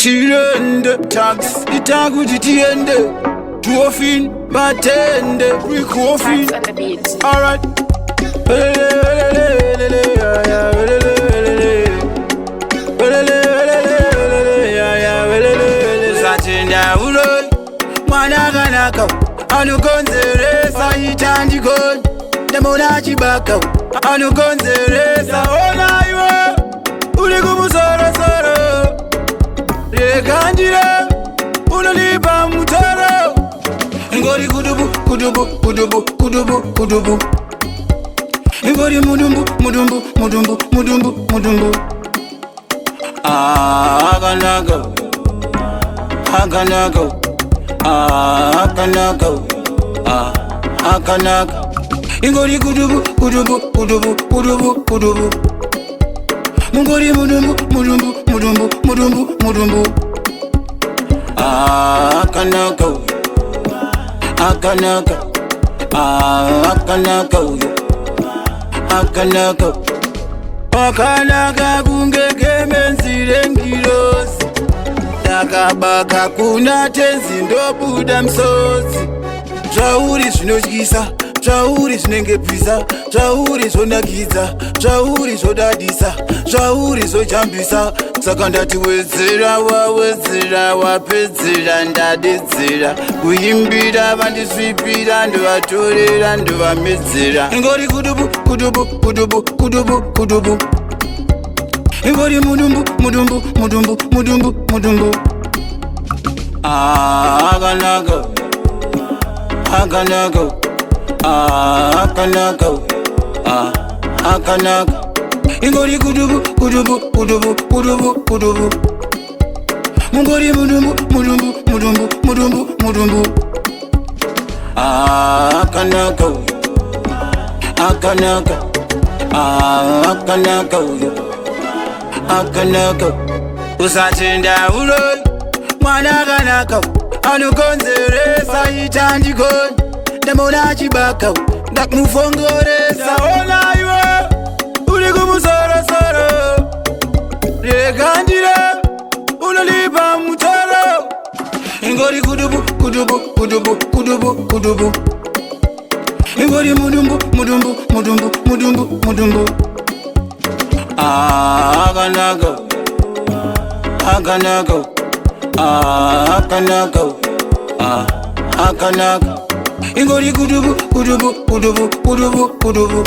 Chirende, tax, itagu jitiende. Dwarfing, batende, recoffin. Alright. Satinda ulo, managanaka. Anugonzeresa itandikon. Demona chibaka. Anugonzeresa ona iwe. Ulikumusoro soro. Rekandira. Unalipa mutoro. Ngori kudubu, kudubu, kudubu, kudubu, kudubu. Ngori mudumbu, mudumbu, mudumbu, mudumbu, mudumbu. Aganago, aganago, aganago, aganago. Ngori kudubu, kudubu, kudubu, kudubu, kudubu. Ngori mudumbu, mudumbu, mudumbu, mudumbu, mudumbu. Aganago, aganago, aganago. Akanaga Akanaga kungeke menzire ngirosi Takabaka kuna tenzi ndobuda msozi Zvauri zvinodyisa, zvauri zvinengepisa Zvauri zvonakidza, zvauri zvodadisa Zvauri zvojambisa Saka ndati wedzera wawedzera wapedzera ndadedzera Kuimbira vandisvipira ndovatorera ndovamedzera Ingori kudubu kudubu kudubu kudubu kudubu Ingori mudumbu mudumbu mudumbu mudumbu mudumbu Aganago Aganago Aganago Aganago Ingori kudubu kudubu kudubu kudubu kudubu Mungori mudumbu mudumbu mudumbu mudumbu mudumbu Akanago Akanago Akanago Akanago Usachinda uloyi mwana kanaka Anugonzeresa itandikoni Ndamona chibaka ndakumufongoresa ona iwe Ulikumusoro soro Rekandira Unalipa mutoro Ingori kudubu kudubu kudubu kudubu kudubu Ingori mudumbu mudumbu mudumbu mudumbu mudumbu Aganago Aganago Aganago Aganago Ingori kudubu kudubu kudubu kudubu kudubu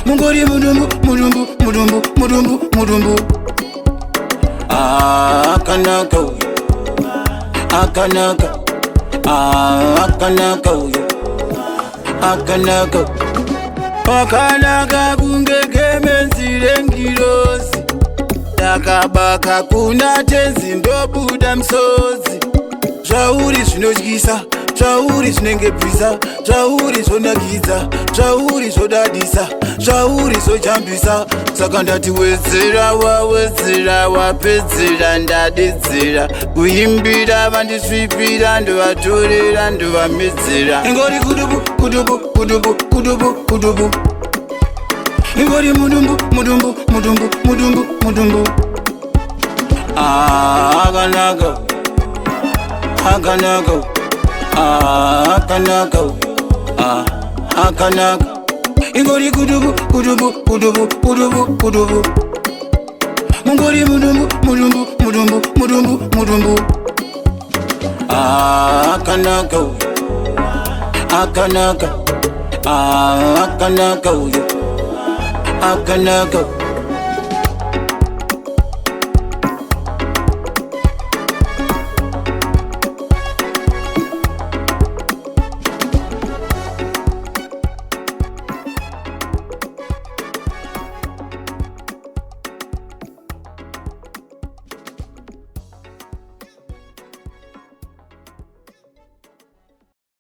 Mungori mudumbu mudumbu mudumbu mudumbu mudumbu Akanago Akanago Akanago Akanago Akanaga kungeke menzire ngirosi Takabaka kuna tenzi ndobuda msozi Zvauri zvinodyisa Zvauri zvinengepisa Zvauri zvonakidza Zvauri zvodadisa Zvauri zvojambisa Saka ndati wedzera wawedzera wapedzera ndadedzera Kuimbira vandisvipira ndovatorera ndovamedzera Ingori kudubu kudubu kudubu kudubu kudubu Ingori mudumbu mudumbu mudumbu mudumbu mudumbu Aganago Aganago Akanago Akanago Ingori kudubu kudubu kudubu kudubu kudubu Mungori mudumbu mudumbu mudumbu mudumbu mudumbu Akanago Akanago Akanago Akanago